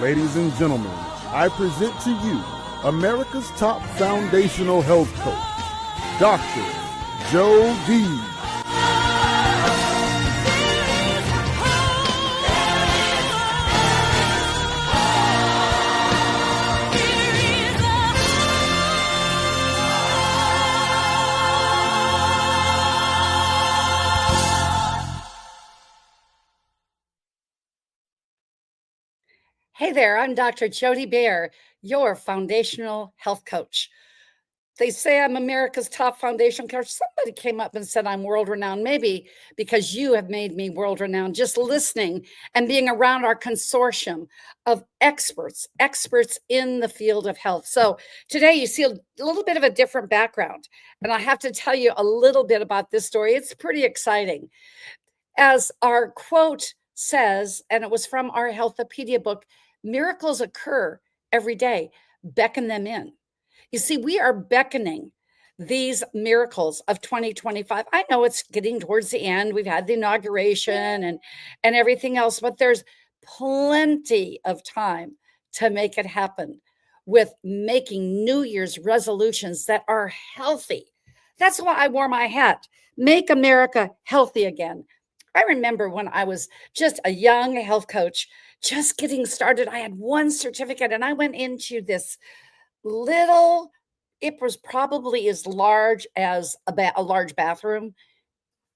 Ladies and gentlemen, I present to you America's top foundational health coach, Dr. Joe D. Hey there, I'm Dr. Jody Bear, your foundational health coach. They say I'm America's top foundational coach. Somebody came up and said I'm world renowned, maybe because you have made me world renowned just listening and being around our consortium of experts in the field of health. So today you see a little bit of a different background, and I have to tell you a little bit about this story. It's pretty exciting. As our quote says, and it was from our Healthopedia book, miracles occur every day. Beckon them in. You see, we are beckoning these miracles of 2025. I know it's getting towards the end. We've had the inauguration and everything else, but there's plenty of time to make it happen with making New Year's resolutions that are healthy. That's why I wore my hat. Make America healthy again. I remember when I was just a young health coach, just getting started. I had one certificate and I went into this little, it was probably as large as a large bathroom.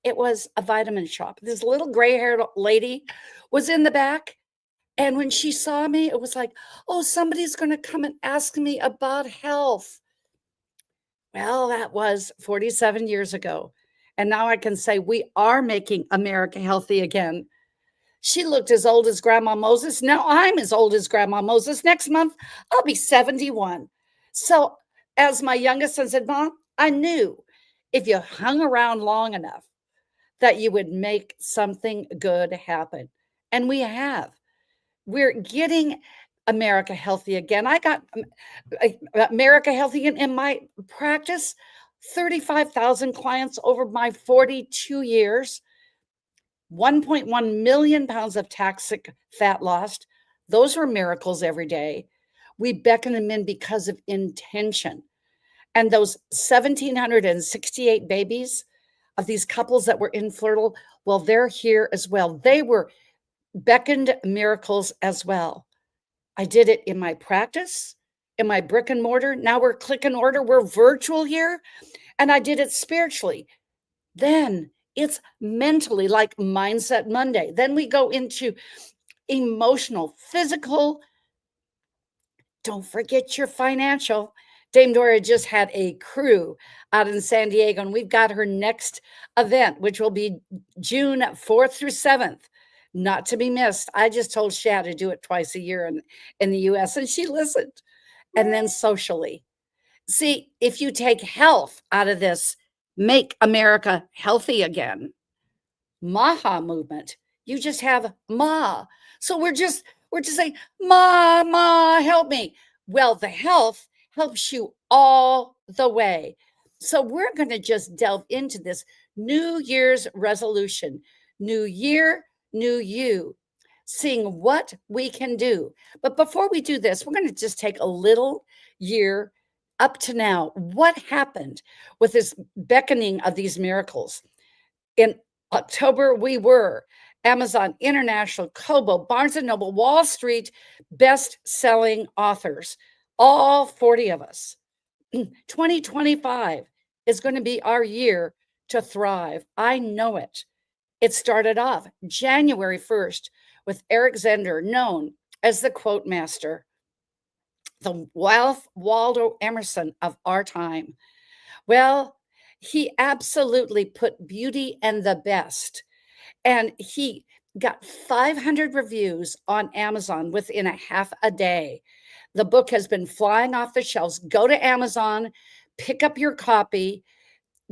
It was a vitamin shop. This little gray-haired lady was in the back. And when she saw me, it was like, oh, somebody's going to come and ask me about health. Well, that was 47 years ago. And now I can say we are making America healthy again. She looked as old as Grandma Moses. Now I'm as old as Grandma Moses. Next month, I'll be 71. So as my youngest son said, Mom, I knew if you hung around long enough that you would make something good happen. And we have. We're getting America healthy again. I got America healthy in my practice. 35,000 clients over my 42 years, 1.1 million pounds of toxic fat lost. Those are miracles every day. We beckon them in because of intention. And those 1,768 babies of these couples that were infertile, well, they're here as well. They were beckoned miracles as well. I did it in my practice, in my brick and mortar. Now we're click and order. We're virtual here. And I did it spiritually. Then it's mentally, like Mindset Monday. Then we go into emotional, physical. Don't forget your financial. Dame Dora just had a crew out in San Diego, and we've got her next event, which will be June 4th through 7th. Not to be missed. I just told Shad to do it twice a year in the U.S., and she listened. And then socially. See, if you take health out of this, make America healthy again, Maha movement, you just have Ma. So we're just saying, Ma, help me. Well, the health helps you all the way. So we're going to just delve into this New Year's resolution, new year, new you, seeing what we can do. But before we do this, we're going to just take a little year up to now. What happened with this beckoning of these miracles? In October, we were Amazon International, Kobo, Barnes & Noble, Wall Street, best-selling authors, all 40 of us. 2025 is going to be our year to thrive. I know it. It started off January 1st with Eric Zender, known as the quote master, the Ralph Waldo Emerson of our time. Well, he absolutely put beauty and the best. And he got 500 reviews on Amazon within a half a day. The book has been flying off the shelves. Go to Amazon, pick up your copy.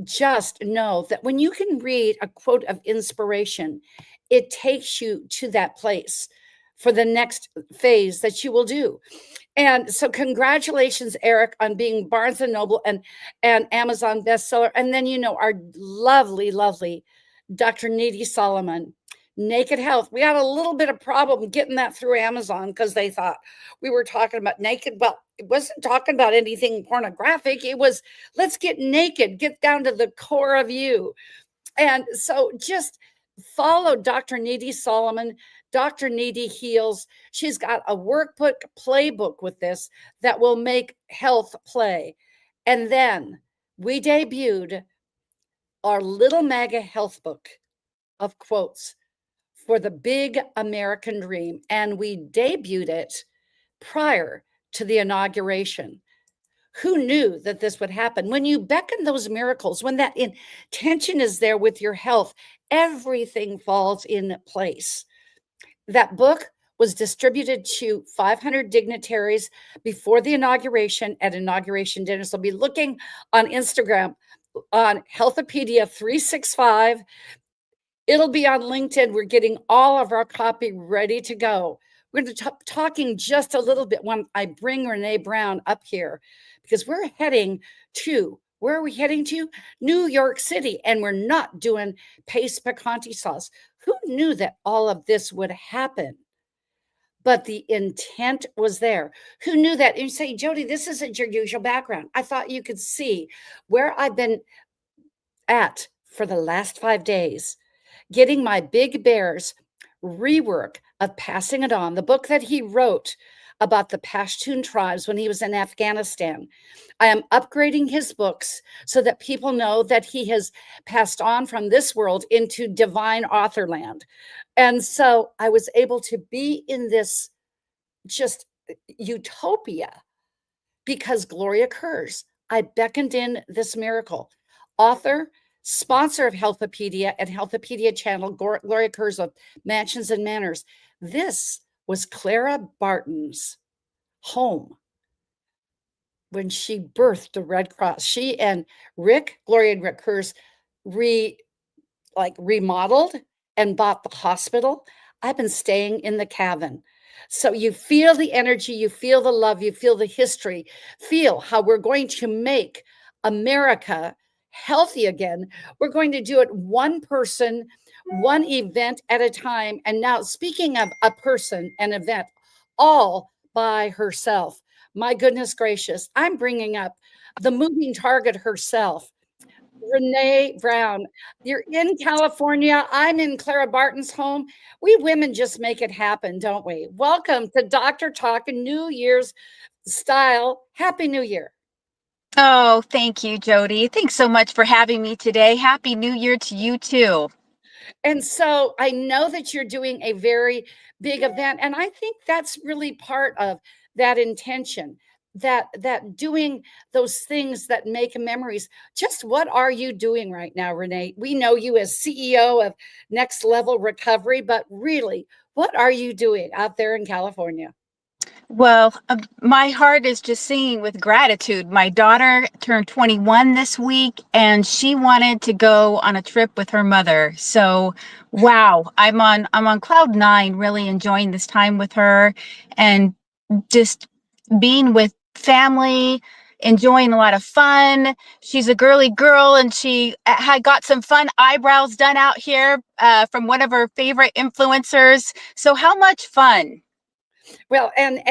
Just know that when you can read a quote of inspiration, it takes you to that place for the next phase that you will do. And so congratulations, Eric, on being Barnes & Noble and Amazon bestseller. And then, our lovely, lovely Dr. Needy Solomon. Naked Health. We had a little bit of problem getting that through Amazon because they thought we were talking about naked. Well, it wasn't talking about anything pornographic. It was, let's get naked, get down to the core of you. And so just follow Dr. Needy Solomon. Dr. Needy Heals. She's got a workbook, playbook with this that will make health play. And then we debuted our Little MAGA health book of quotes for the big American dream. And we debuted it prior to the inauguration. Who knew that this would happen? When you beckon those miracles, when that intention is there with your health, everything falls in place. That book was distributed to 500 dignitaries before the inauguration at inauguration dinner. So be looking on Instagram on Healthopedia 365. It'll be on LinkedIn. We're getting all of our copy ready to go. We're going to be talking just a little bit when I bring Renee Brown up here, because we're heading to, where are we heading to? New York City, and we're not doing paste picante sauce. Who knew that all of this would happen? But the intent was there. Who knew that? And you say, Jody, this isn't your usual background. I thought you could see where I've been at for the last 5 days, getting my Big Bear's rework of Passing It On, the book that he wrote about the Pashtun tribes when he was in Afghanistan. I am upgrading his books so that people know that he has passed on from this world into divine authorland. And so I was able to be in this just utopia because glory occurs. I beckoned in this miracle. Author, sponsor of Healthopedia and Healthopedia channel, Gloria Kurz of Mansions and Manors. This was Clara Barton's home when she birthed the Red Cross. She and Gloria and Rick Kurz remodeled and bought the hospital. I've been staying in the cabin. So you feel the energy, you feel the love, you feel the history, feel how we're going to make America healthy again. We're going to do it one person, one event at a time. And now, speaking of a person, an event, all by herself. My goodness gracious, I'm bringing up the moving target herself, Renee Brown. You're in California. I'm in Clara Barton's home. We women just make it happen, don't we? Welcome to Dr. Talk and New Year's style. Happy New Year. Oh, thank you, Jody. Thanks so much for having me today. Happy New Year to you too. And so I know that you're doing a very big event, and I think that's really part of that intention, that doing those things that make memories. Just what are you doing right now, Renee? We know you as CEO of Next Level Recovery, but really, what are you doing out there in California? Well, my heart is just singing with gratitude. My daughter turned 21 this week, and she wanted to go on a trip with her mother. So, wow, I'm on cloud 9, really enjoying this time with her and just being with family, enjoying a lot of fun. She's a girly girl, and she had got some fun eyebrows done out here from one of her favorite influencers. So how much fun? Well, and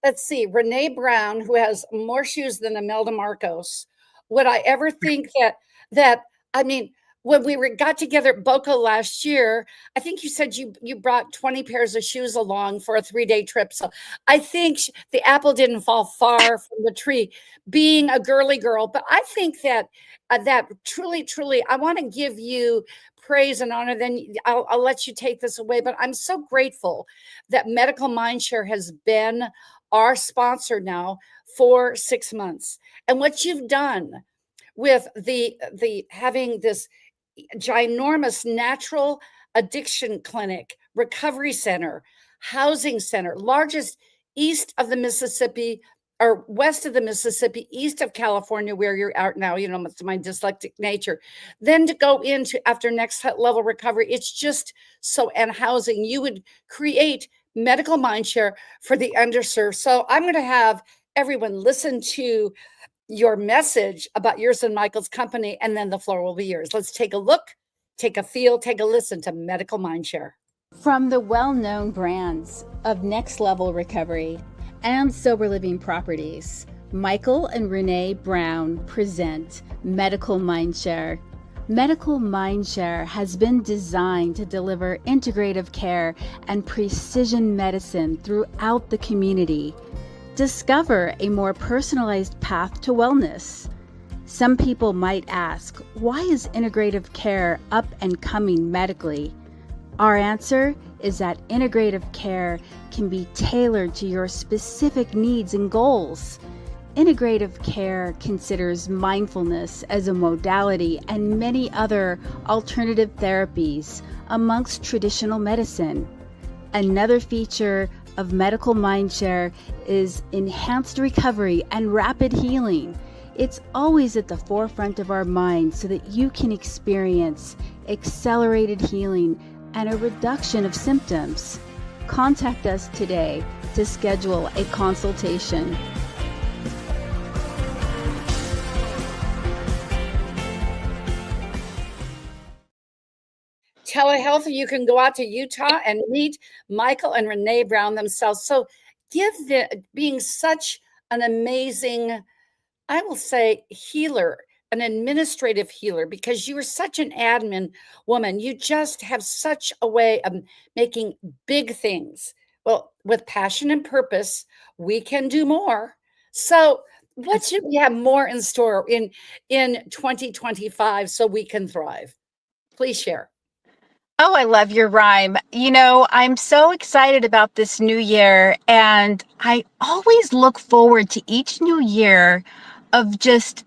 let's see, Renee Brown, who has more shoes than Imelda Marcos. Would I ever think that I mean, when we got together at Boca last year, I think you said you brought 20 pairs of shoes along for a 3-day trip. So I think the apple didn't fall far from the tree, being a girly girl. But I think that that truly, I want to give you praise and honor. Then I'll let you take this away. But I'm so grateful that Medical Mindshare has been our sponsor now for 6 months. And what you've done with the having this ginormous natural addiction clinic, recovery center, housing center, largest east of the Mississippi or west of the Mississippi, east of California, where you're out now, you know, my dyslexic nature. Then to go into after Next Level Recovery, it's just so, and housing, you would create Medical Mindshare for the underserved. So I'm going to have everyone listen to your message about yours and Michael's company, and then the floor will be yours. Let's take a look, take a feel, take a listen to Medical Mindshare. From the well-known brands of Next Level Recovery and Sober Living Properties, Michael and Renee Brown present Medical Mindshare. Medical Mindshare has been designed to deliver integrative care and precision medicine throughout the community. Discover a more personalized path to wellness. Some people might ask, why is integrative care up and coming medically? Our answer is that integrative care can be tailored to your specific needs and goals. Integrative care considers mindfulness as a modality and many other alternative therapies amongst traditional medicine. Another feature of Medical Mindshare is enhanced recovery and rapid healing. It's always at the forefront of our mind so that you can experience accelerated healing and a reduction of symptoms. Contact us today to schedule a consultation. Telehealth, you can go out to Utah and meet Michael and Renee Brown themselves. So being such an amazing, I will say, healer, an administrative healer, because you are such an admin woman. You just have such a way of making big things. Well, with passion and purpose, we can do more. So what should we have more in store in 2025 so we can thrive? Please share. Oh, I love your rhyme. You know, I'm so excited about this new year, and I always look forward to each new year of just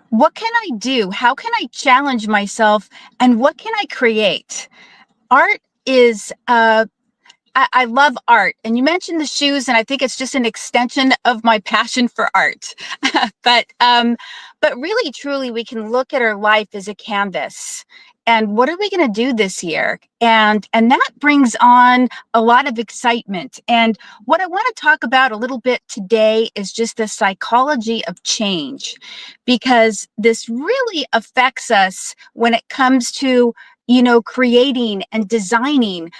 what can I do? How can I challenge myself? And what can I create? Art is, I love art. And you mentioned the shoes, and I think it's just an extension of my passion for art. But really, truly, we can look at our life as a canvas. And what are we going to do this year? And that brings on a lot of excitement. And what I want to talk about a little bit today is just the psychology of change, because this really affects us when it comes to, you know, creating and designing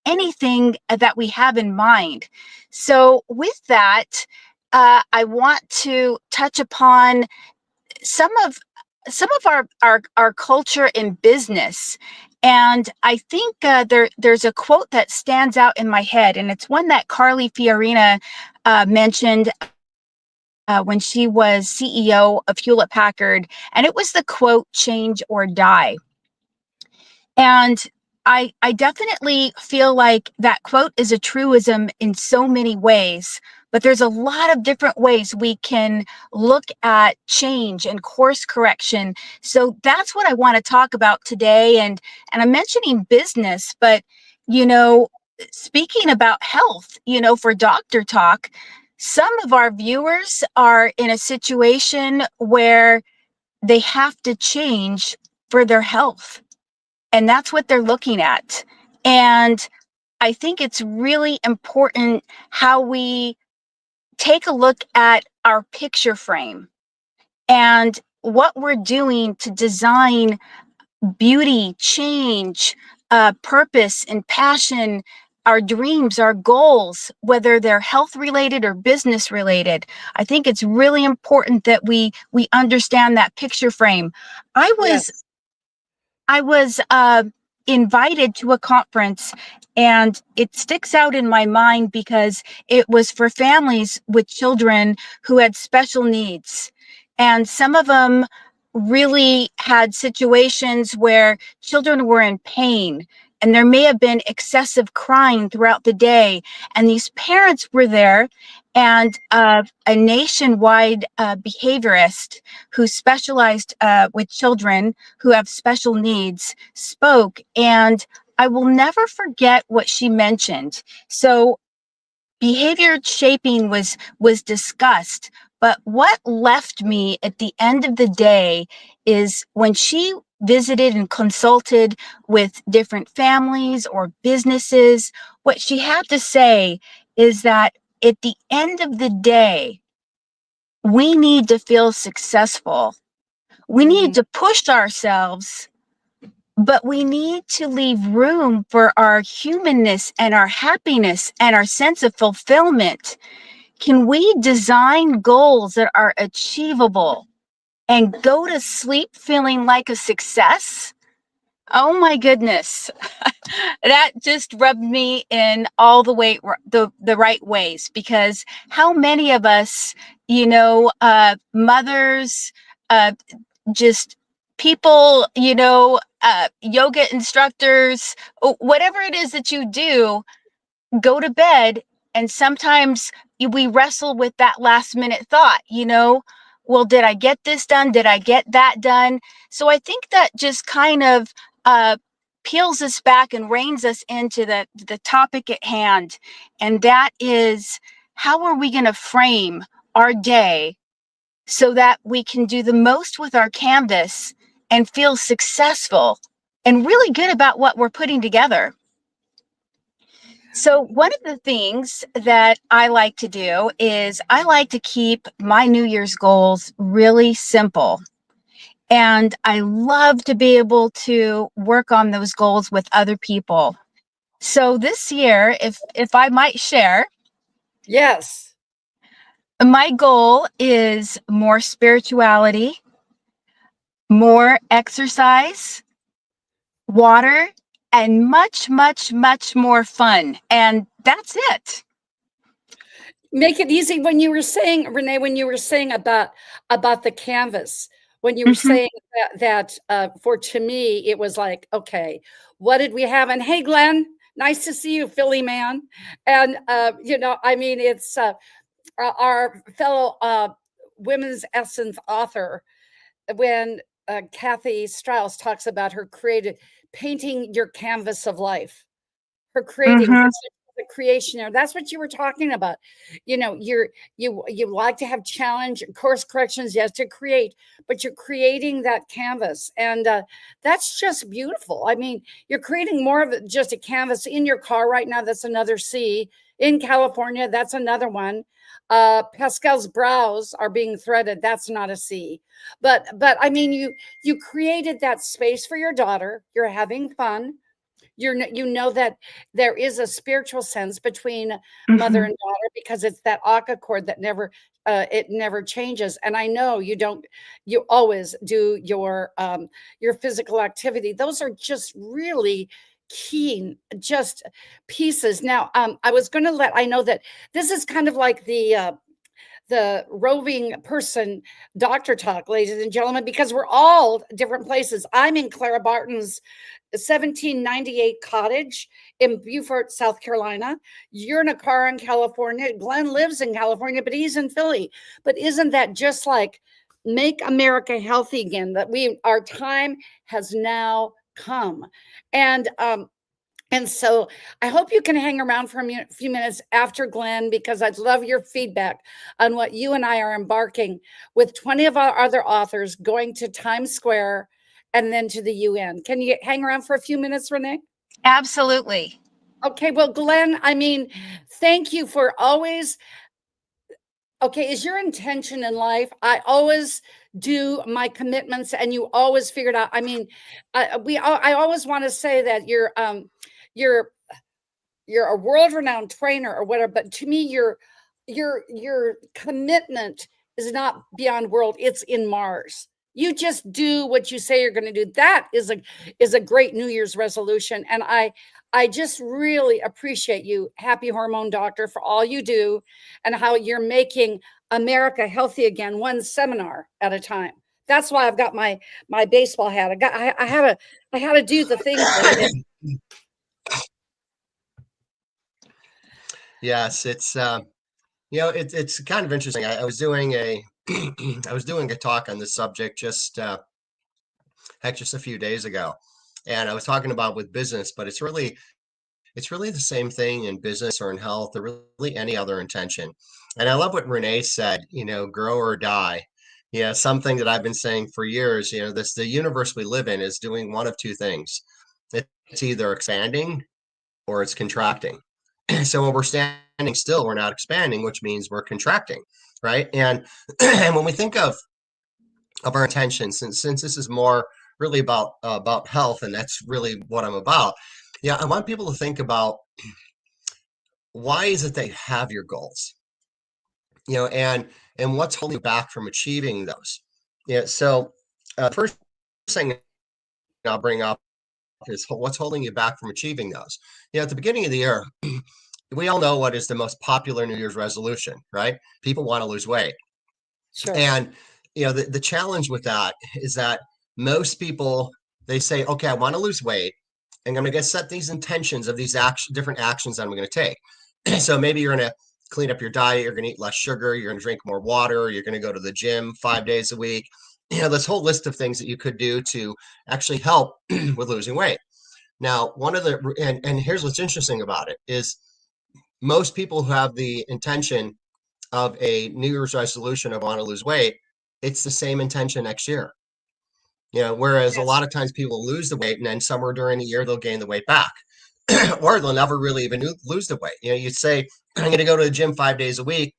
anything that we have in mind. So with that, I want to touch upon some of our culture in business. And I think there's a quote that stands out in my head, and it's one that Carly Fiorina mentioned when she was CEO of Hewlett Packard, and it was the quote, "Change or die." And I definitely feel like that quote is a truism in so many ways, but there's a lot of different ways we can look at change and course correction. So that's what I want to talk about today. And I'm mentioning business, but, you know, speaking about health, you know, for Doctor Talk, some of our viewers are in a situation where they have to change for their health. And that's what they're looking at. And I think it's really important how we take a look at our picture frame and what we're doing to design beauty, change, purpose, and passion, our dreams, our goals, whether they're health related or business related. I think it's really important that we understand that picture frame. I was invited to a conference, and it sticks out in my mind because it was for families with children who had special needs. And some of them really had situations where children were in pain, and there may have been excessive crying throughout the day. And these parents were there, and a nationwide behaviorist who specialized with children who have special needs spoke. And I will never forget what she mentioned. So behavior shaping was discussed, but what left me at the end of the day is when she visited and consulted with different families or businesses, what she had to say is that at the end of the day, we need to feel successful. We need to push ourselves, but we need to leave room for our humanness and our happiness and our sense of fulfillment. Can we design goals that are achievable and go to sleep feeling like a success? Oh my goodness. That just rubbed me in all the way, the right ways, because how many of us, mothers, uh, just people, yoga instructors, whatever it is that you do, go to bed, and sometimes we wrestle with that last minute thought, well, did I get this done? Did I get that done? So I think that just kind of uh, peels us back and reins us into the topic at hand. And that is, how are we going to frame our day so that we can do the most with our canvas and feel successful and really good about what we're putting together? So one of the things that I like to do is I like to keep my New Year's goals really simple. And I love to be able to work on those goals with other people. So this year, if I might share, Yes. my goal is more spirituality, more exercise, water, and much, much, much more fun. And that's it. Make it easy. When you were saying, Renee, when you were saying about the canvas, when you were saying that to me, it was like, okay, what did we have? And hey, Glenn, nice to see you, Philly man. And, I mean, it's our fellow Women's Essence author, when Kathy Strauss talks about her painting your canvas of life, her creating. The creationary. That's what you were talking about. You like to have challenge, course corrections, yes, to create, but you're creating that canvas, and that's just beautiful. I mean, you're creating more of just a canvas in your car right now. That's another C. In California, that's another one. Pascal's brows are being threaded. That's not a C. But I mean, you created that space for your daughter. You're having fun. That there is a spiritual sense between mother and daughter, because it's that akka cord that never changes. And I know you always do your physical activity. Those are just really keen, just pieces. Now, I know that this is kind of like the roving person doctor talk, ladies and gentlemen, because we're all different places. I'm in Clara Barton's 1798 cottage in Beaufort, South Carolina. You're in a car in California. Glenn lives in California, but he's in Philly. But isn't that just like make America healthy again? That our time has now come. And so I hope you can hang around for a few minutes after Glenn, because I'd love your feedback on what you and I are embarking with 20 of our other authors going to Times Square and then to the UN. Can you hang around for a few minutes, Renee? Absolutely. Okay, well, Glenn, I mean, thank you for always. Okay, is your intention in life? I always do my commitments, and you always figured out. I mean, I always want to say that you're a world-renowned trainer or whatever, but to me, your commitment is not beyond world, it's in Mars. You just do what you say you're going to do. That is a great New Year's resolution. And I just really appreciate you, Happy Hormone Doctor, for all you do and how you're making America healthy again, one seminar at a time. That's why I've got my baseball hat. I had to do the things. Yes, it's it's kind of interesting. I was doing a I was doing a talk on this subject just a few days ago, and I was talking about with business, but it's really the same thing in business or in health or really any other intention. And I love what Renee said, grow or die. Yeah, something that I've been saying for years, the universe we live in is doing one of two things. It's either expanding or it's contracting. So when we're standing still, we're not expanding, which means we're contracting, right? And and when we think of our intention, since this is more really about health, and that's really what I'm about. Yeah, I want people to think about why is it they have your goals, and what's holding you back from achieving those. Yeah, so first thing I'll bring up is what's holding you back from achieving those. At the beginning of the year, we all know what is the most popular New Year's resolution, right? People want to lose weight. Sure. And the challenge with that is that most people, they say, okay, I want to lose weight, and I'm going to set these intentions of these different actions that I'm going to take. So maybe you're going to clean up your diet, you're going to eat less sugar, you're going to drink more water, you're going to go to the gym 5 days a week. This whole list of things that you could do to actually help with losing weight. Now, and here's what's interesting about it is most people who have the intention of a New Year's resolution of want to lose weight, it's the same intention next year. Whereas a lot of times people lose the weight and then somewhere during the year they'll gain the weight back. Or they'll never really even lose the weight. You say, I'm going to go to the gym 5 days a week.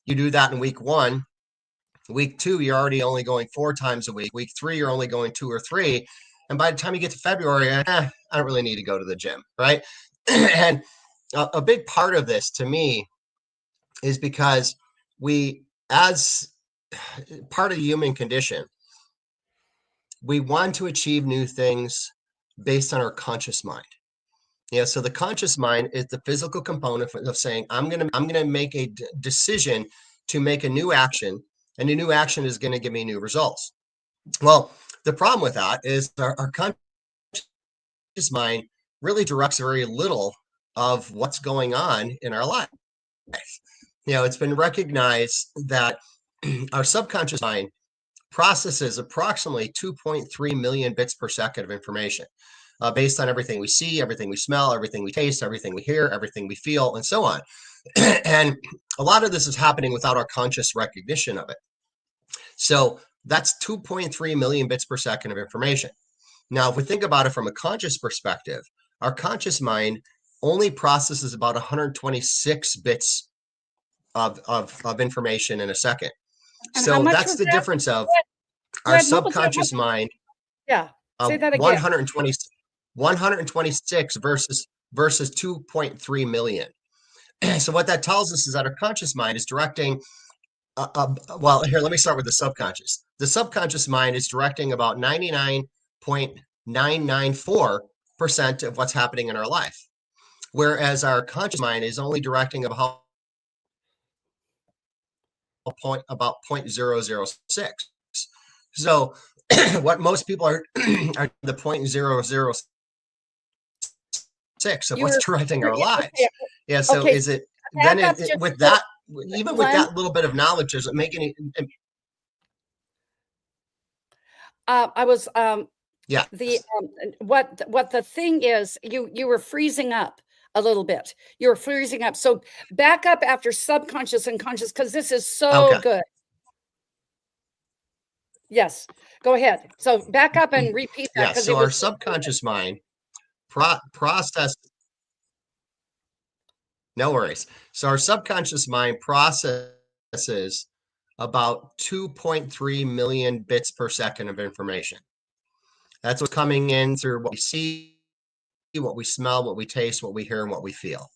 You do that in week 1. Week 2, you're already only going 4 times a week. Week 3, you're only going 2 or 3. And by the time you get to February, I don't really need to go to the gym, right? And a big part of this to me is because we, as part of the human condition, we want to achieve new things based on our conscious mind. So the conscious mind is the physical component of saying, I'm gonna make a decision to make a new action, and the new action is going to give me new results. Well, the problem with that is our conscious mind really directs very little of what's going on in our life. It's been recognized that our subconscious mind processes approximately 2.3 million bits per second of information based on everything we see, everything we smell, everything we taste, everything we hear, everything we feel, and so on. And a lot of this is happening without our conscious recognition of it. So that's 2.3 million bits per second of information. Now, if we think about it from a conscious perspective, our conscious mind only processes about 126 bits of information in a second. And so that's the difference of our subconscious mind. Yeah, say that again. 126 versus 2.3 million. So what that tells us is that our conscious mind is directing, well, here, let me start with the subconscious. The subconscious mind is directing about 99.994% of what's happening in our life, whereas our conscious mind is only directing about 0.006. So what most people are the 0.006 of what's directing our lives. Yeah. So okay. Is it then with that, even with that little bit of knowledge, does it make any? I was yeah. What the thing is, you were freezing up a little bit. You were freezing up. So back up after subconscious and conscious, because this is so good. Yes, go ahead. So back up and repeat that. Yeah. So our subconscious mind process. No worries. So our subconscious mind processes about 2.3 million bits per second of information. That's what's coming in through what we see, what we smell, what we taste, what we hear, and what we feel.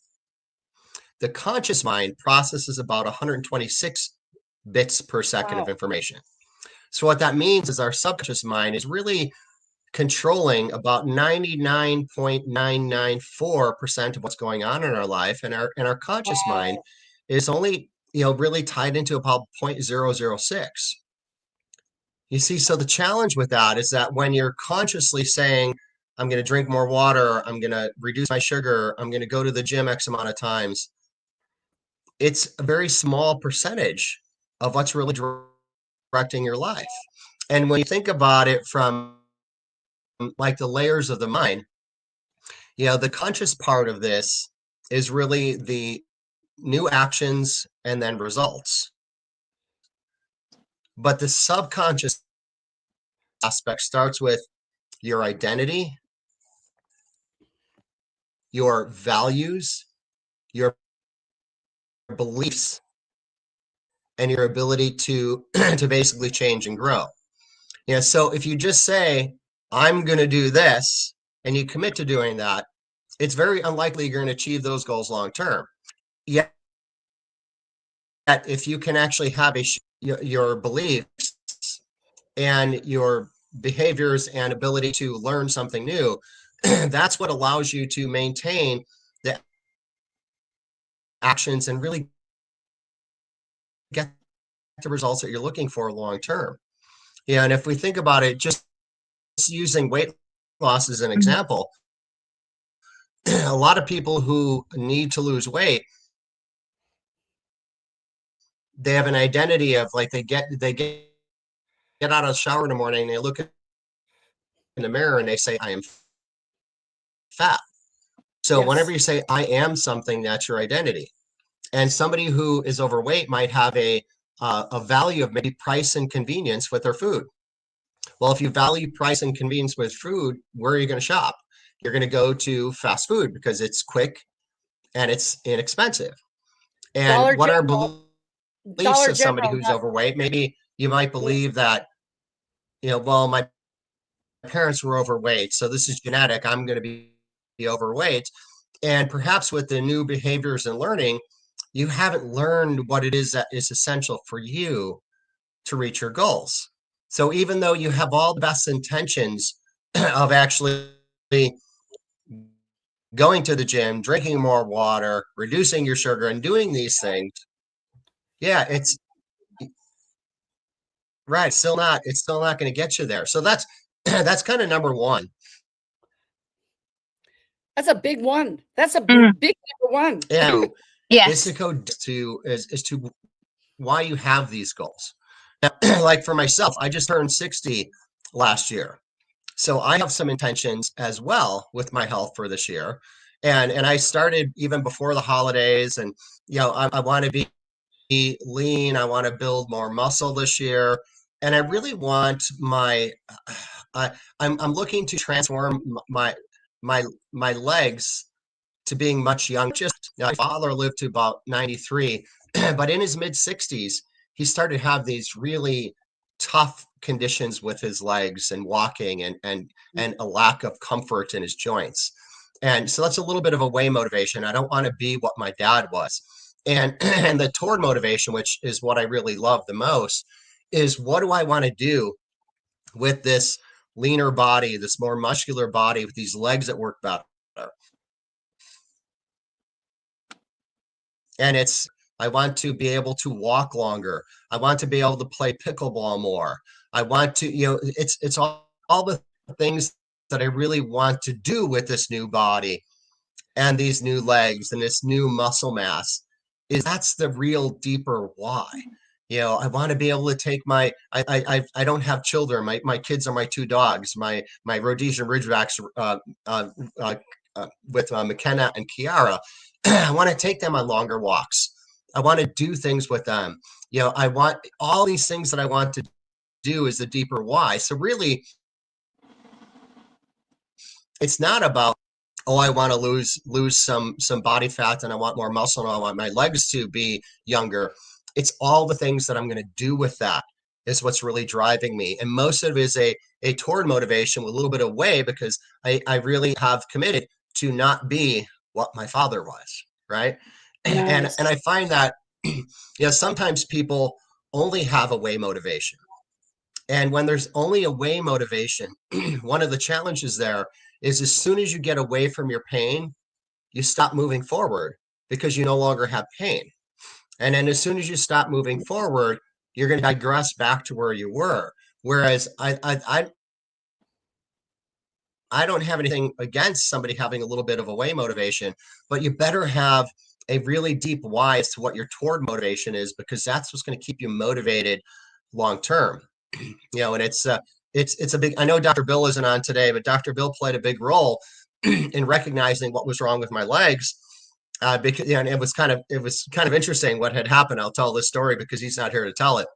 The conscious mind processes about 126 bits per second of information. So what that means is our subconscious mind is really controlling about 99.994% of what's going on in our life, and our conscious mind is only really tied into about 0.006. You see, so the challenge with that is that when you're consciously saying, I'm going to drink more water, I'm going to reduce my sugar, I'm going to go to the gym X amount of times, it's a very small percentage of what's really directing your life. And when you think about it from like the layers of the mind, the conscious part of this is really the new actions and then results. But the subconscious aspect starts with your identity, your values, your beliefs, and your ability to basically change and grow. So if you just say, I'm going to do this, and you commit to doing that, it's very unlikely you're going to achieve those goals long term. Yet, if you can actually have your beliefs and your behaviors and ability to learn something new, that's what allows you to maintain the actions and really get the results that you're looking for long term. Yeah, and if we think about it, just using weight loss as an example, a lot of people who need to lose weight, they have an identity of like they get out of the shower in the morning, and they look in the mirror and they say, I am fat. So whenever you say I am something, that's your identity. And somebody who is overweight might have a value of maybe price and convenience with their food. Well, if you value price and convenience with food, where are you going to shop? You're going to go to fast food because it's quick and it's inexpensive. And Dollar what are General. beliefs Dollar of somebody General, who's overweight? Maybe you might believe that, well, my parents were overweight, so this is genetic. I'm going to be overweight. And perhaps with the new behaviors and learning, you haven't learned what it is that is essential for you to reach your goals. So even though you have all the best intentions of actually going to the gym, drinking more water, reducing your sugar, and doing these things, it's right. It's still not going to get you there. So that's kind of number one. That's a big one. That's a big number one. Yeah. Yes. Is to why you have these goals. Now, like for myself, I just turned 60 last year. So I have some intentions as well with my health for this year. And I started even before the holidays, and I want to be lean. I want to build more muscle this year. And I really want I'm looking to transform my legs to being much younger. My father lived to about 93, but in his mid 60s, he started to have these really tough conditions with his legs and walking and a lack of comfort in his joints. And so that's a little bit of a way motivation. I don't want to be what my dad was. And the toward motivation, which is what I really love the most, is what do I want to do with this leaner body, this more muscular body with these legs that work better? And I want to be able to walk longer. I want to be able to play pickleball more. I want to, it's all the things that I really want to do with this new body and these new legs and this new muscle mass. That's the real deeper why. I want to be able to take I don't have children. My kids are my two dogs, my Rhodesian Ridgebacks with McKenna and Kiara. I want to take them on longer walks. I want to do things with them. I want all these things that I want to do is the deeper why. So really, it's not about, I want to lose some body fat and I want more muscle and I want my legs to be younger. It's all the things that I'm going to do with that is what's really driving me. And most of it is a toward motivation with a little bit of way, because I really have committed to not be what my father was, right? Nice. And I find that sometimes people only have a way motivation. And when there's only a way motivation, one of the challenges there is as soon as you get away from your pain, you stop moving forward because you no longer have pain. And then as soon as you stop moving forward, you're going to digress back to where you were. Whereas I don't have anything against somebody having a little bit of a way motivation, but you better have a really deep why as to what your toward motivation is, because that's what's going to keep you motivated long term. And it's a big, I know Dr. Bill isn't on today, but Dr. Bill played a big role in recognizing what was wrong with my legs. Because and it was kind of interesting what had happened. I'll tell this story because he's not here to tell it.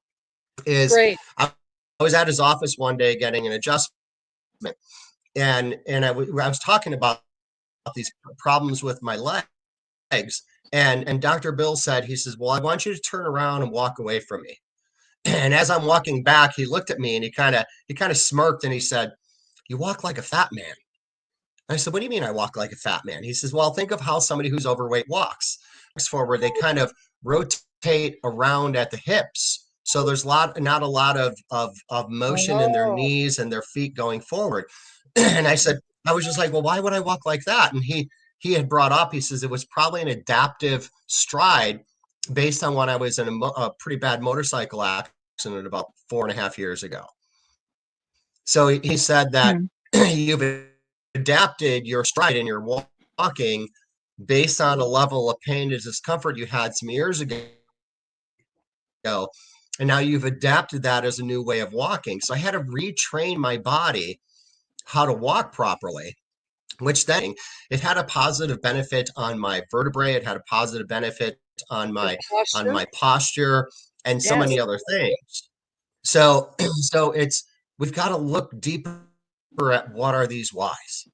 Great. I was at his office one day getting an adjustment, and I was talking about these problems with my legs, and Dr. Bill said, he says, well, I want you to turn around and walk away from me. And as I'm walking back, he looked at me and he kind of smirked and he said, you walk like a fat man. I said, what do you mean I walk like a fat man? He says, well, think of how somebody who's overweight walks. Forward, they kind of rotate around at the hips. So there's not a lot of motion in their Oh, knees and their feet going forward. And I said, I was just like, well, why would I walk like that? And he had brought up, he says it was probably an adaptive stride based on when I was in a pretty bad motorcycle accident about 4.5 years ago. So he said that you've adapted your stride and your walking based on a level of pain and discomfort you had some years ago. And now you've adapted that as a new way of walking. So I had to retrain my body how to walk properly, which then it had a positive benefit on my vertebrae. It had a positive benefit on my posture and so many other things. So we've got to look deeper at what are these whys.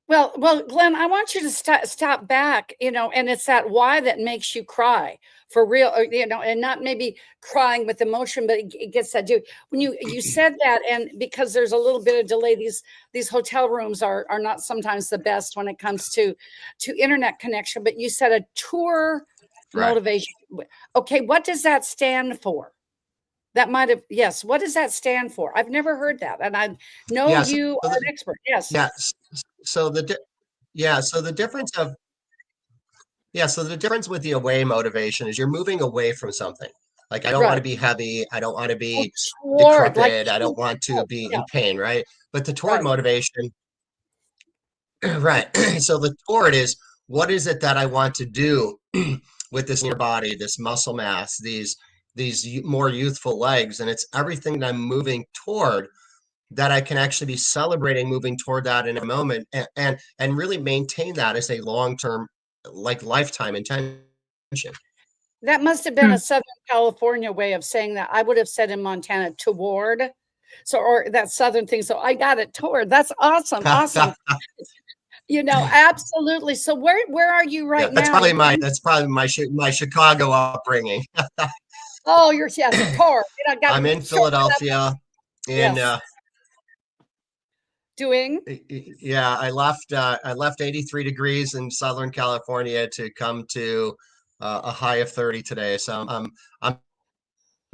Well, Glenn, I want you to stop back, and it's that why that makes you cry for real, and not maybe crying with emotion, but it gets that when you said that, and because there's a little bit of delay, these hotel rooms are not sometimes the best when it comes to internet connection, but you said a tour motivation. Okay, what does that stand for? That might have, yes. What does that stand for? I've never heard that, and I know you are an expert. Yes. Yes. So the difference with the away motivation is you're moving away from something. Like I don't want to be heavy. I don't want to be decrepit. I don't want to be in pain, right? But the toward motivation, right? So the toward is, what is it that I want to do with this inner body, this muscle mass, these more youthful legs, and it's everything that I'm moving toward, that I can actually be celebrating moving toward that in a moment, and really maintain that as a long-term, like lifetime intention. That must have been a Southern California way of saying that. I would have said in Montana toward, or that Southern thing. So I got it, toward. That's awesome. Awesome. Absolutely. So where are you right now? That's probably my Chicago upbringing. Oh, you're toward. I'm in Philadelphia. Doing? Yeah, I left 83 degrees in Southern California to come to a high of 30 today. So I'm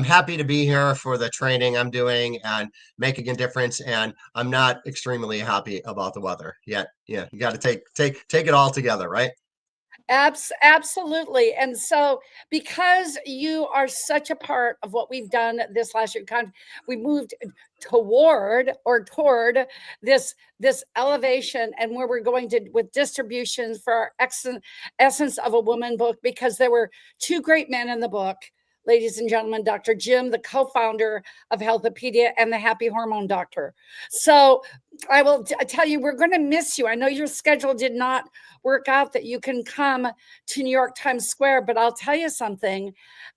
happy to be here for the training I'm doing and making a difference. And I'm not extremely happy about the weather yet. Yeah, you got to take it all together, right? Absolutely. And so because you are such a part of what we've done this last year, we moved toward this elevation, and where we're going to with distributions for our Essence of a Woman book, because there were two great men in the book. Ladies and gentlemen, Dr. Jim, the co-founder of Healthopedia, and the Happy Hormone Doctor. So I will tell you, we're going to miss you. I know your schedule did not work out that you can come to New York Times Square, but I'll tell you something.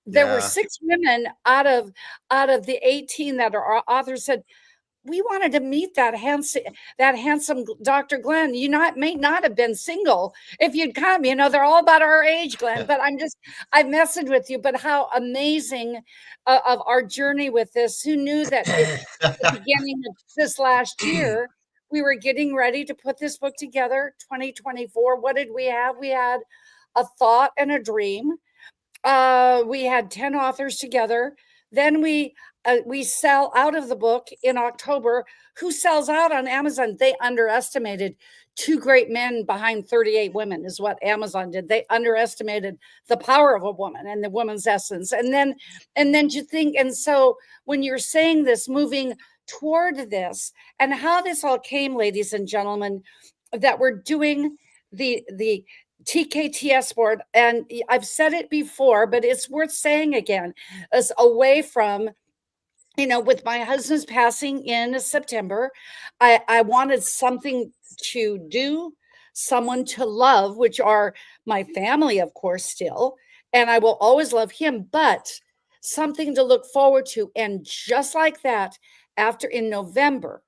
There were 6 women out of the 18 that are authors said, we wanted to meet that handsome Dr. Glenn. You may not have been single if you'd come. They're all about our age, Glenn. But I messaged with you. But how amazing of our journey with this. Who knew that at the beginning of this last year, we were getting ready to put this book together, 2024. What did we have? We had a thought and a dream. We had 10 authors together. Then we sell out of the book in October. Who sells out on Amazon? They underestimated 2 great men behind 38 women is what Amazon did. They underestimated the power of a woman and the woman's essence. And then you think, and so when you're saying this, moving toward this, and how this all came, ladies and gentlemen, that we're doing the TKTS board, and I've said it before, but it's worth saying again, is away from, with my husband's passing in September, I wanted something to do, someone to love, which are my family, of course, still, and I will always love him, but something to look forward to. And just like that, in November,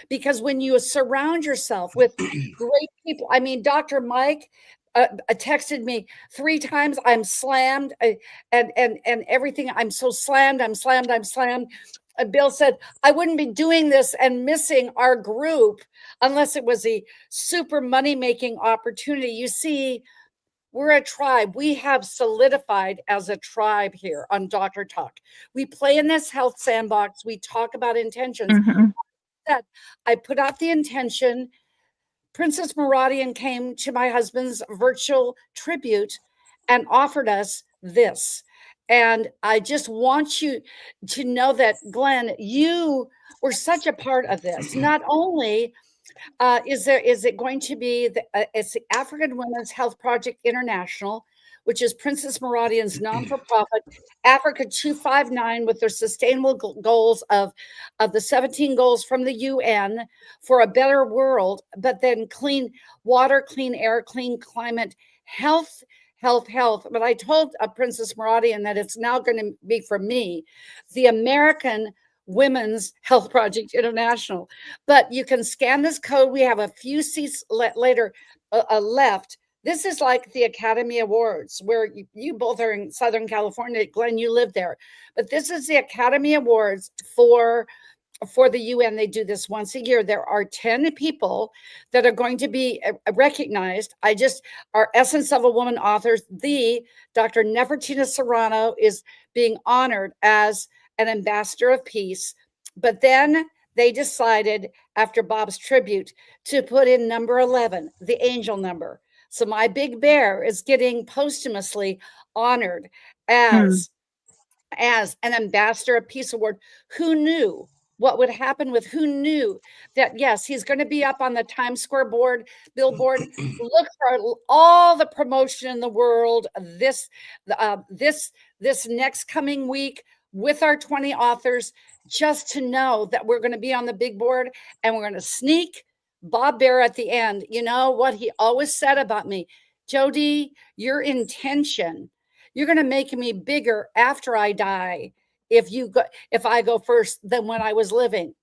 because when you surround yourself with great people, I mean, Dr. Mike texted me 3 times. I'm slammed and everything. I'm so slammed. I'm slammed. Bill said, I wouldn't be doing this and missing our group unless it was a super money-making opportunity. You see, we're a tribe. We have solidified as a tribe here on Dr. Talk. We play in this health sandbox. We talk about intentions. That I put out the intention. Princess Meradian came to my husband's virtual tribute and offered us this. And I just want you to know that, Glenn, you were such a part of this. Not only is it going to be it's the African Women's Health Project International, which is Princess Meradian's non-for-profit, Africa 259, with their sustainable goals of the 17 goals from the UN for a better world, but then clean water, clean air, clean climate, health. But I told Princess Meradian that it's now going to be for me, the American Women's Health Project International. But you can scan this code. We have a few seats later left. This is like the Academy Awards, where you both are in Southern California. Glenn, you live there. But this is the Academy Awards for the UN. They do this once a year. There are 10 people that are going to be recognized. Our Essence of a Woman authors, the Dr. Nefertina Serrano is being honored as an ambassador of peace. But then they decided, after Bob's tribute, to put in number 11, the angel number. So my big bear is getting posthumously honored as an ambassador of peace award. Who knew what would happen with, who knew that, yes, he's going to be up on the Times Square billboard. Look for all the promotion in the world this next coming week with our 20 authors, just to know that we're going to be on the big board, and we're going to sneak Bob Bear at the end. You know what he always said about me? Jody, your intention, you're going to make me bigger after I die if I go first than when I was living.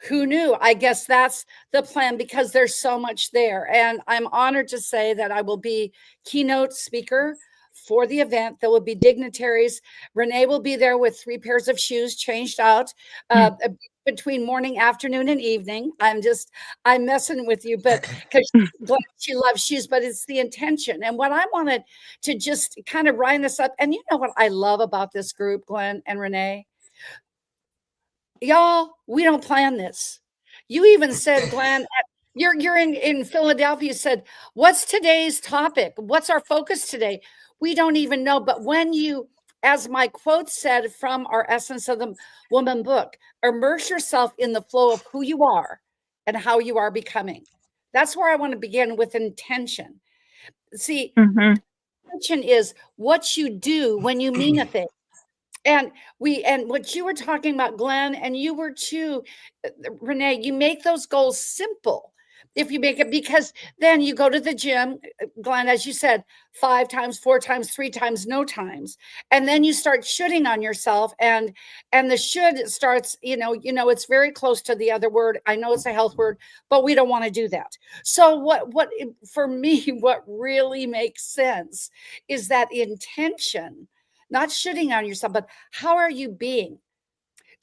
Who knew? I guess that's the plan, because there's so much there. And I'm honored to say that I will be keynote speaker for the event. There will be dignitaries. Renee will be there with 3 pairs of shoes changed out between morning, afternoon, and evening. I'm messing with you, but because she loves shoes, but it's the intention. And what I wanted to just kind of wind this up. And you know what I love about this group, Glenn and Renee? Y'all, we don't plan this. You even said, Glenn, you're in Philadelphia, you said, what's today's topic? What's our focus today? We don't even know. But when you, as my quote said from our Essence of the Woman book, immerse yourself in the flow of who you are and how you are becoming. That's where I want to begin, with intention. See, intention is what you do when you mean a thing. And what you were talking about, Glenn, and you were too, Renee, you make those goals simple. If you make it, because then you go to the gym, Glenn, as you said, 5 times, 4 times, 3 times, no times. And then you start shoulding on yourself, and the should starts, it's very close to the other word. I know it's a health word, but we don't want to do that. So what for me, what really makes sense is that intention, not shooting on yourself, but how are you being?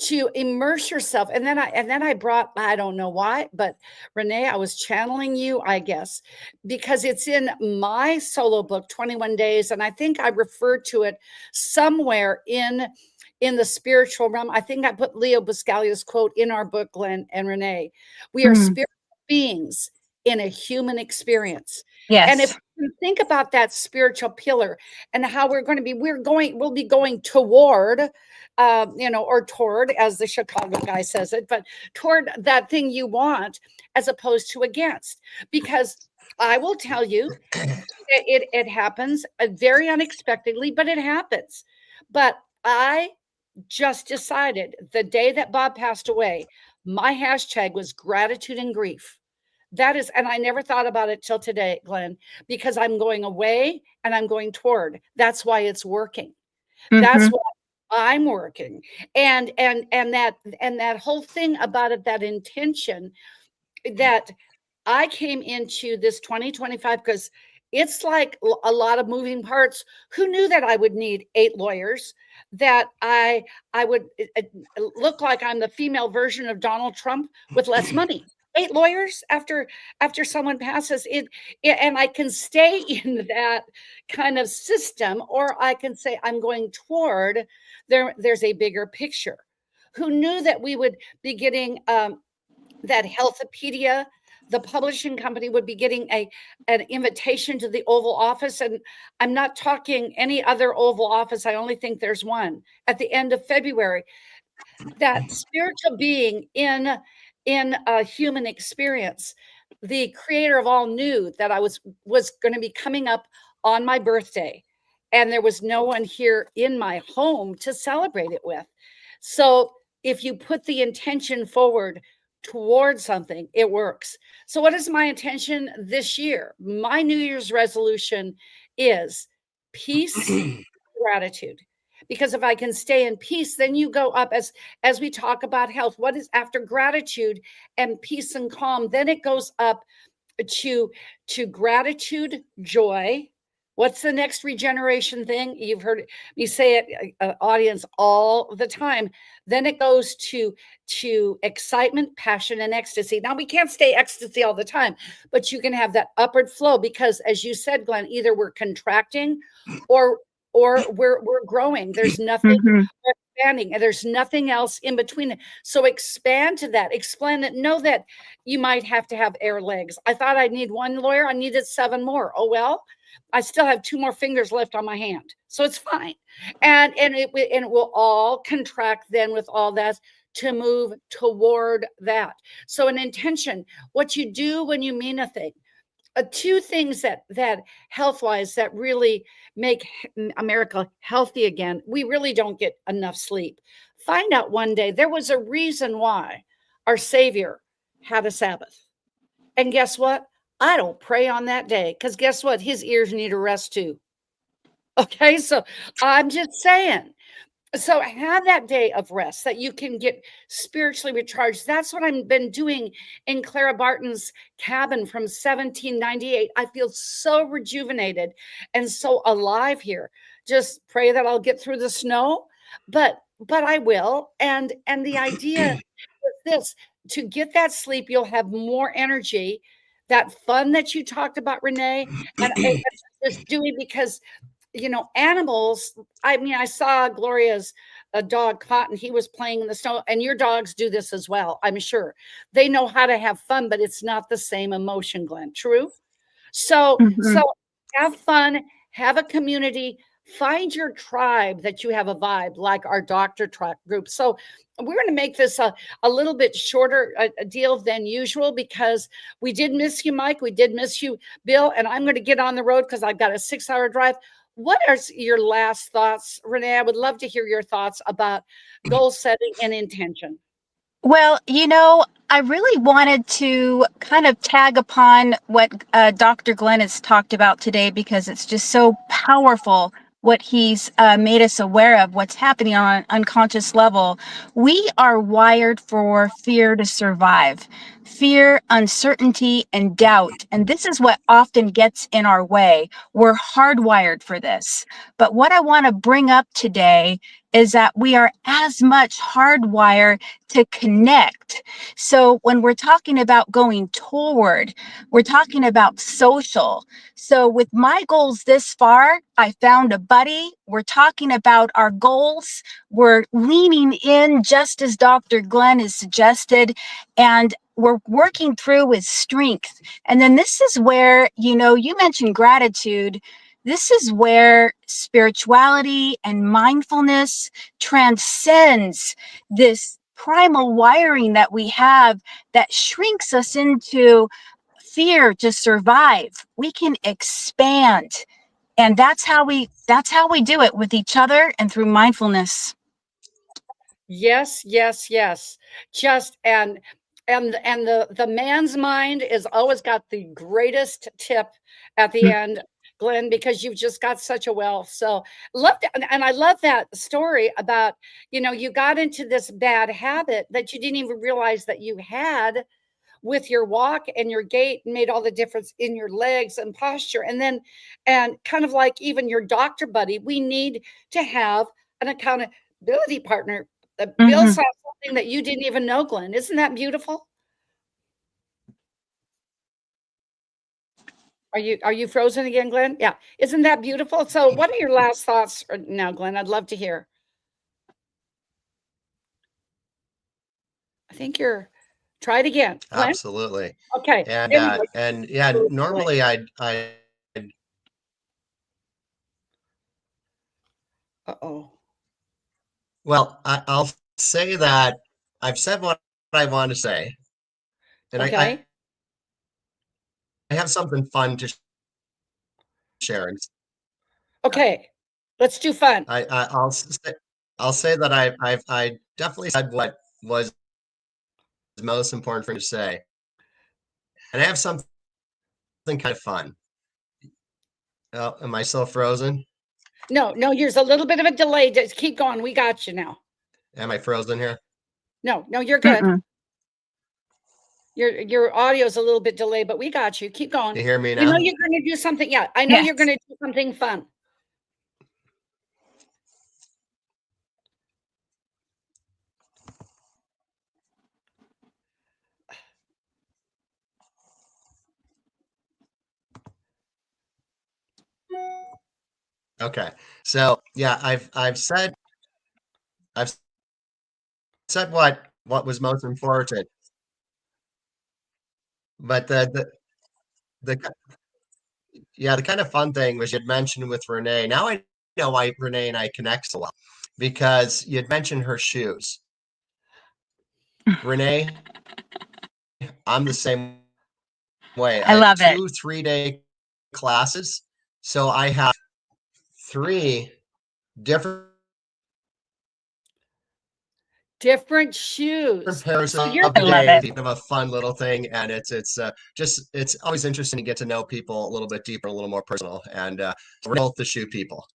To immerse yourself. And then I brought, I don't know why, but Renee, I was channeling you, I guess, because it's in my solo book, 21 Days. And I think I referred to it somewhere in the spiritual realm. I think I put Leo Buscalia's quote in our book, Glenn and Renee. We are spiritual beings in a human experience. Yes. And if you think about that spiritual pillar and how we'll be going toward, or toward, as the Chicago guy says it, but toward that thing you want, as opposed to against. Because I will tell you, it happens very unexpectedly, but it happens. But I just decided the day that Bob passed away, my hashtag was gratitude and grief. That is, and I never thought about it till today, Glenn, because I'm going away and I'm going toward. That's why it's working. That's why I'm working. And that whole thing about it, that intention, that I came into this 2025, because it's like a lot of moving parts. Who knew that I would need 8 lawyers, that I would look like I'm the female version of Donald Trump with less money? 8 lawyers after someone passes it, and I can stay in that kind of system, or I can say I'm going toward there's a bigger picture. Who knew that we would be getting that Healthopedia, the publishing company, would be getting an invitation to the Oval Office? And I'm not talking any other Oval Office. I only think there's one at the end of February. That spiritual being in a human experience, the creator of all knew that I was going to be coming up on my birthday, and there was no one here in my home to celebrate it with. So if you put the intention forward toward something, it works. So what is my intention this year? My New Year's resolution is peace, gratitude. Because if I can stay in peace, then you go up as we talk about health. What is after gratitude and peace and calm? Then it goes up to gratitude, joy. What's the next regeneration thing? You've heard me say it, audience, all the time. Then it goes to excitement, passion, and ecstasy. Now, we can't stay ecstasy all the time, but you can have that upward flow, because, as you said, Glenn, either we're contracting or we're growing. There's nothing expanding, and there's nothing else in between. So expand to that. Expand it. Know that you might have to have air legs. I thought I'd need 1 lawyer. I needed 7 more. Oh, well. I still have 2 more fingers left on my hand, so it's fine. And it will all contract then with all that to move toward that. So an intention, what you do when you mean a thing. 2 things that health-wise that really make America healthy again. We really don't get enough sleep. Find out one day there was a reason why our Savior had a Sabbath, and guess what? I don't pray on that day, because guess what? His ears need a rest too. Okay, so I'm just saying. So have that day of rest that you can get spiritually recharged. That's what I've been doing in Clara Barton's cabin from 1798. I feel so rejuvenated and so alive here. Just pray that I'll get through the snow, but I will. And the idea is this: to get that sleep, you'll have more energy. That fun that you talked about, Renee, and it's just doing, because animals. I mean, I saw Gloria's dog Cotton. He was playing in the snow, and your dogs do this as well. I'm sure they know how to have fun, but it's not the same emotion, Glenn. True. So have fun, have a community, find your tribe that you have a vibe, like our doctor group. So we're going to make this a little bit shorter a deal than usual, because we did miss you, Mike. We did miss you, Bill. And I'm going to get on the road because I've got a 6-hour drive. What are your last thoughts, Renee? I would love to hear your thoughts about goal setting and intention. Well, I really wanted to kind of tag upon what Dr. Glenn has talked about today, because it's just so powerful what he's made us aware of, what's happening on an unconscious level. We are wired for fear to survive. Fear, uncertainty, and doubt. And this is what often gets in our way. We're hardwired for this. But what I want to bring up today is that we are as much hardwired to connect. So when we're talking about going toward, we're talking about social. So with my goals this far, I found a buddy. We're talking about our goals. We're leaning in, just as Dr. Glenn has suggested, and we're working through with strength. And then this is where, you mentioned gratitude. This is where spirituality and mindfulness transcends this primal wiring that we have that shrinks us into fear to survive. We can expand. And that's how we do it, with each other and through mindfulness. Yes. Just and the man's mind is always got the greatest tip at the end, Glenn, because you've just got such a wealth. So and I love that story about, you got into this bad habit that you didn't even realize that you had with your walk and your gait made all the difference in your legs and posture. And kind of like even your doctor buddy, we need to have an accountability partner. Bill saw something that you didn't even know, Glenn. Isn't that beautiful? Are you frozen again, Glenn? Yeah. Isn't that beautiful? So what are your last thoughts now, Glenn? I'd love to hear. I think try it again. Glenn? Absolutely. Okay. And yeah, normally I'd Uh-oh. Well, I'll say that I've said what I want to say. And Okay. I have something fun to share. Okay. Let's do fun. I'll say that I definitely said what was most important for me to say. And I have something kind of fun. Oh, am I still frozen? No, there's a little bit of a delay. Just keep going. We got you now. Am I frozen here? No, you're good. Your audio is a little bit delayed, but we got you. Keep going. You hear me now? I know you're going to do something. Yeah, I know you're going to do something fun. Okay. So yeah, I've said what was most important. But the kind of fun thing was you'd mentioned with Renee. Now I know why Renee and I connect so well, because you'd mentioned her shoes. Renee, I'm the same way. I love it. 2 3-day classes. So I have 3 different shoes. pairs of I love it. kind of a fun little thing, and it's always interesting to get to know people a little bit deeper, a little more personal, and we're both the shoe people.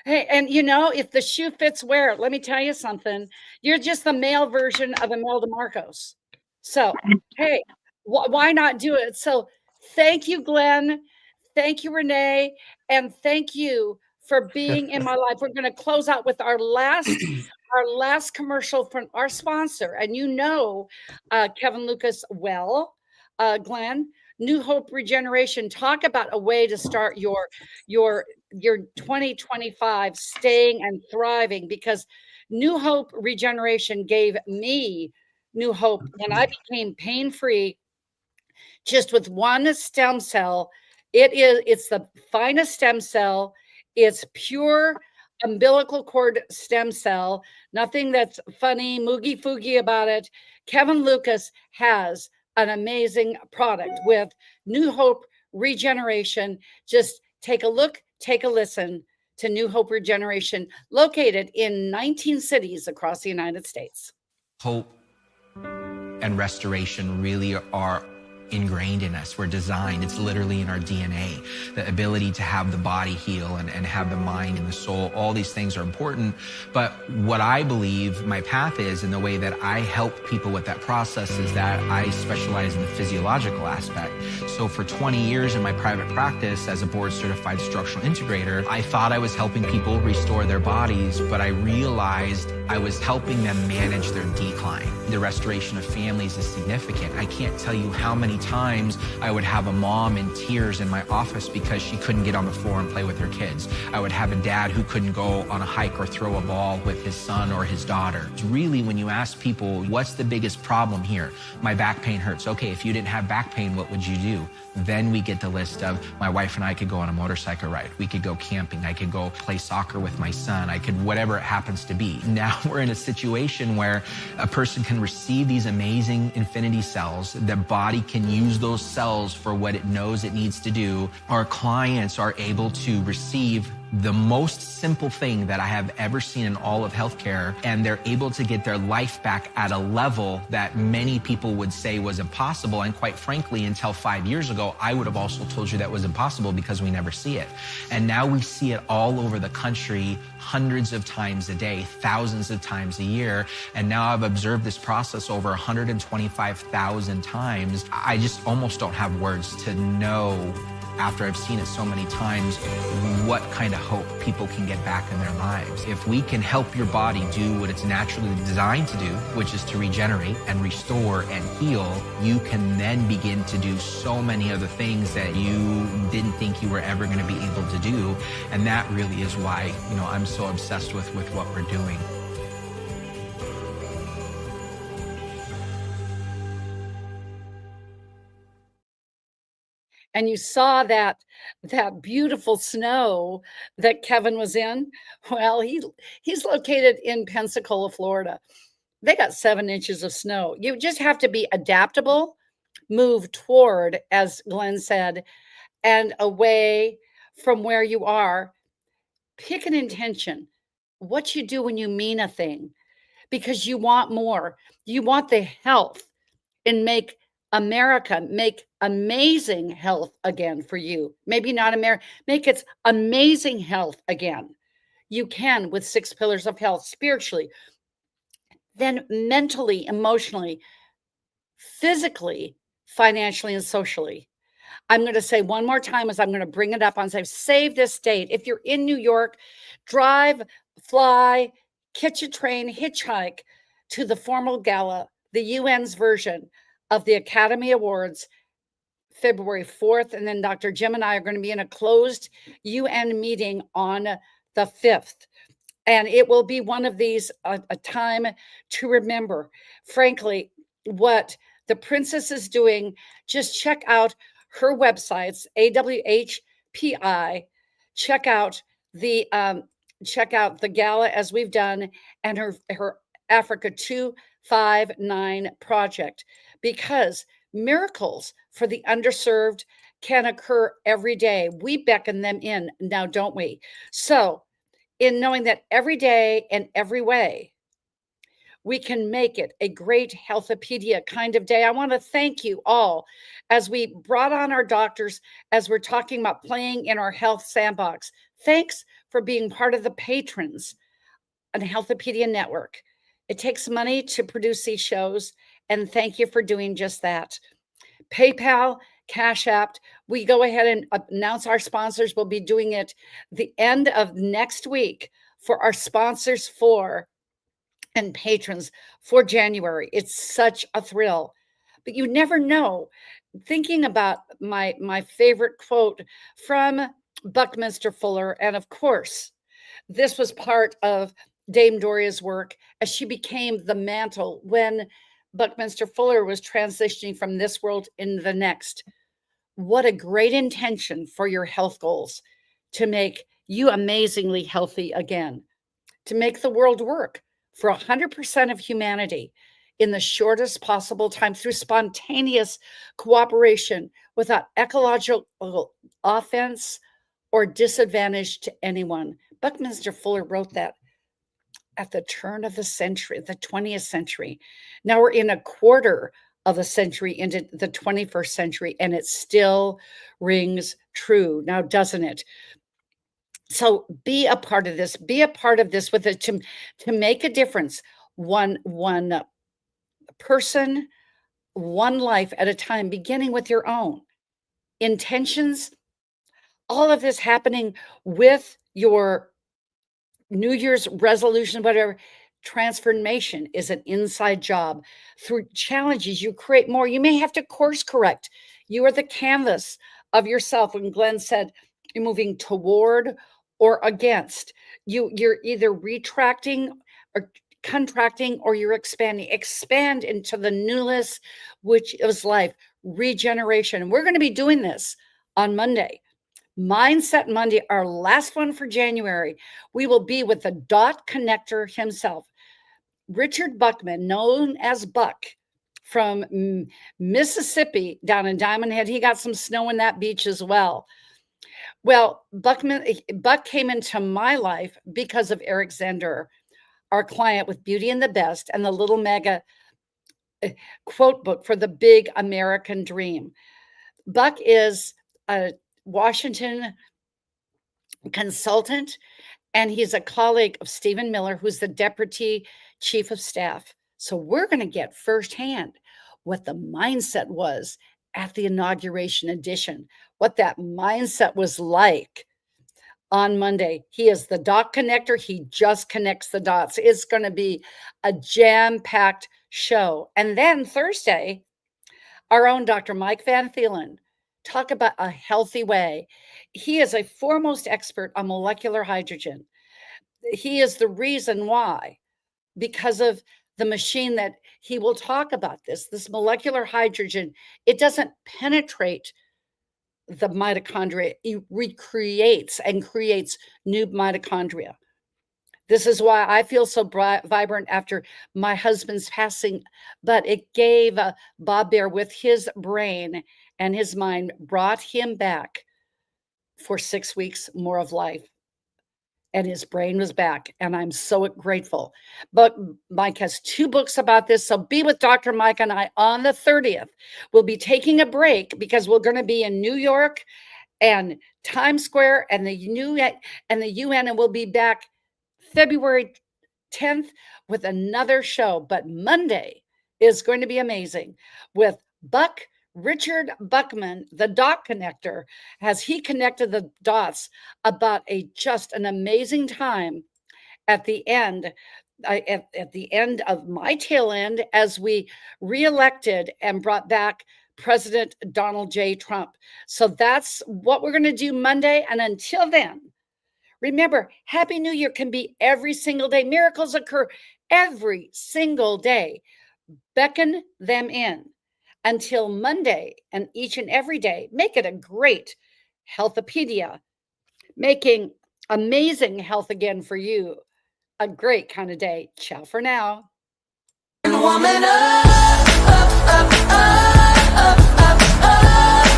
Hey, and if the shoe fits, wear it. Let me tell you something. You're just the male version of Imelda Marcos. So, hey, why not do it? So, thank you, Glenn. Thank you, Renee. And thank you for being in my life. We're going to close out with our last commercial from our sponsor. And Kevin Lucas Glenn, New Hope Regeneration. Talk about a way to start your 2025 staying and thriving, because New Hope Regeneration gave me new hope when I became pain-free just with one stem cell. It's the finest stem cell. It's pure umbilical cord stem cell. Nothing that's funny, moogie-foogie about it. Kevin Lucas has an amazing product with New Hope Regeneration. Just take a look, take a listen to New Hope Regeneration, located in 19 cities across the United States. Hope and restoration really are ingrained in us. We're designed. It's literally in our DNA. The ability to have the body heal and have the mind and the soul, all these things are important. But what I believe my path is, and the way that I help people with that process, is that I specialize in the physiological aspect. So for 20 years in my private practice as a board certified structural integrator, I thought I was helping people restore their bodies, but I realized I was helping them manage their decline. The restoration of families is significant. I can't tell you how many times I would have a mom in tears in my office because she couldn't get on the floor and play with her kids. I would have a dad who couldn't go on a hike or throw a ball with his son or his daughter. It's really, when you ask people, what's the biggest problem here? My back pain hurts. Okay, if you didn't have back pain, what would you do? Then we get the list of, my wife and I could go on a motorcycle ride. We could go camping. I could go play soccer with my son. I could, whatever it happens to be. Now we're in a situation where a person can receive these amazing infinity cells. The body can use those cells for what it knows it needs to do. Our clients are able to receive the most simple thing that I have ever seen in all of healthcare, and they're able to get their life back at a level that many people would say was impossible. And quite frankly, until 5 years ago, I would have also told you that was impossible because we never see it. And now we see it all over the country, hundreds of times a day, thousands of times a year. And now I've observed this process over 125,000 times. I just almost don't have words to know, after I've seen it so many times, what kind of hope people can get back in their lives. If we can help your body do what it's naturally designed to do, which is to regenerate and restore and heal, you can then begin to do so many other things that you didn't think you were ever going to be able to do. And that really is why, you know, I'm so obsessed with what we're doing. And you saw that beautiful snow that Kevin was in. Well, he's located in Pensacola, Florida. They got 7 inches of snow. You just have to be adaptable, move toward, as Glenn said, and away from where you are. Pick an intention. What you do when you mean a thing, because you want more. You want the health, and make America make amazing health again for you. Maybe not America, make it amazing health again. You can with 6 pillars of health: spiritually, then mentally, emotionally, physically, financially, and socially. I'm going to say one more time as I'm going to bring it up on save this date. If you're in New York, drive, fly, catch a train, hitchhike to the formal gala, the UN's version of the Academy Awards, February 4th. And then Dr. Jim and I are going to be in a closed UN meeting on the 5th. And it will be one of these, a time to remember, frankly, what the princess is doing. Just check out her websites, AWHPI. Check out the gala as we've done, and her Africa 259 project, because miracles for the underserved can occur every day. We beckon them in now, don't we? So in knowing that every day and every way, we can make it a great healthopedia kind of day. I want to thank you all as we brought on our doctors, as we're talking about playing in our health sandbox. Thanks for being part of the patrons on Healthopedia Network. It takes money to produce these shows, and thank you for doing just that. PayPal, Cash App. We go ahead and announce our sponsors. We'll be doing it the end of next week for our sponsors for and patrons for January. It's such a thrill, but you never know. Thinking about my favorite quote from Buckminster Fuller, and of course, this was part of Dame Doria's work as she became the mantle when Buckminster Fuller was transitioning from this world into the next. What a great intention for your health goals, to make you amazingly healthy again, to make the world work for 100% of humanity in the shortest possible time through spontaneous cooperation without ecological offense or disadvantage to anyone. Buckminster Fuller wrote that at the turn of the century, the 20th century. Now we're in a quarter of a century into the 21st century, and it still rings true now, doesn't it? So be a part of this. Be a part of this with it to make a difference. One person, one life at a time, beginning with your own intentions. All of this happening with your New Year's resolution, whatever. Transformation is an inside job. Through challenges, you create more. You may have to course correct. You are the canvas of yourself. When Glenn said you're moving toward or against, you're either retracting or contracting, or you're expanding. Expand into the newness, which is life, regeneration. And we're going to be doing this on Monday. Mindset Monday, our last one for January. We will be with the dot connector himself, Richard Buckman, known as Buck, from Mississippi down in Diamond Head. He got some snow in that beach as well. Well, Buck came into my life because of Eric Zender, our client with Beauty and the Best and the Little Mega quote book for the big American dream. Buck is a Washington consultant, and he's a colleague of Stephen Miller, who's the deputy chief of staff. So we're going to get firsthand what the mindset was at the inauguration edition, what that mindset was like on Monday. He is the dot connector. He just connects the dots. It's going to be a jam-packed show. And then Thursday, our own Dr. Mike Van Thielen, talk about a healthy way. He is a foremost expert on molecular hydrogen. He is the reason why, because of the machine that he will talk about this molecular hydrogen, it doesn't penetrate the mitochondria. It recreates and creates new mitochondria. This is why I feel so vibrant after my husband's passing, but it gave Bob Bear, with his brain and his mind, brought him back for 6 weeks more of life. And his brain was back. And I'm so grateful. But Mike has 2 books about this. So be with Dr. Mike and I on the 30th. We'll be taking a break because we're going to be in New York and Times Square and the UN, and we'll be back February 10th with another show. But Monday is going to be amazing with Richard Buckman, the dot connector, as he connected the dots about just an amazing time at the end, at the end of my tail end, as we reelected and brought back President Donald J. Trump. So that's what we're going to do Monday. And until then, remember, Happy New Year can be every single day. Miracles occur every single day. Beckon them in. Until Monday and each and every day, make it a great Healthopedia, making amazing health again for you a great kind of day. Ciao for now. Woman up,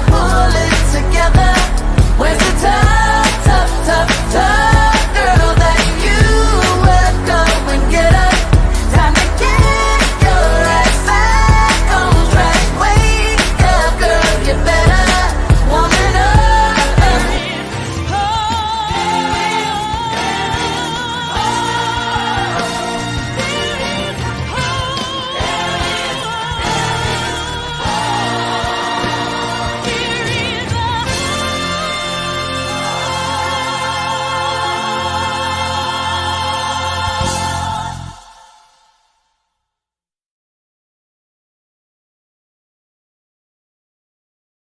pull it together. Where's the tough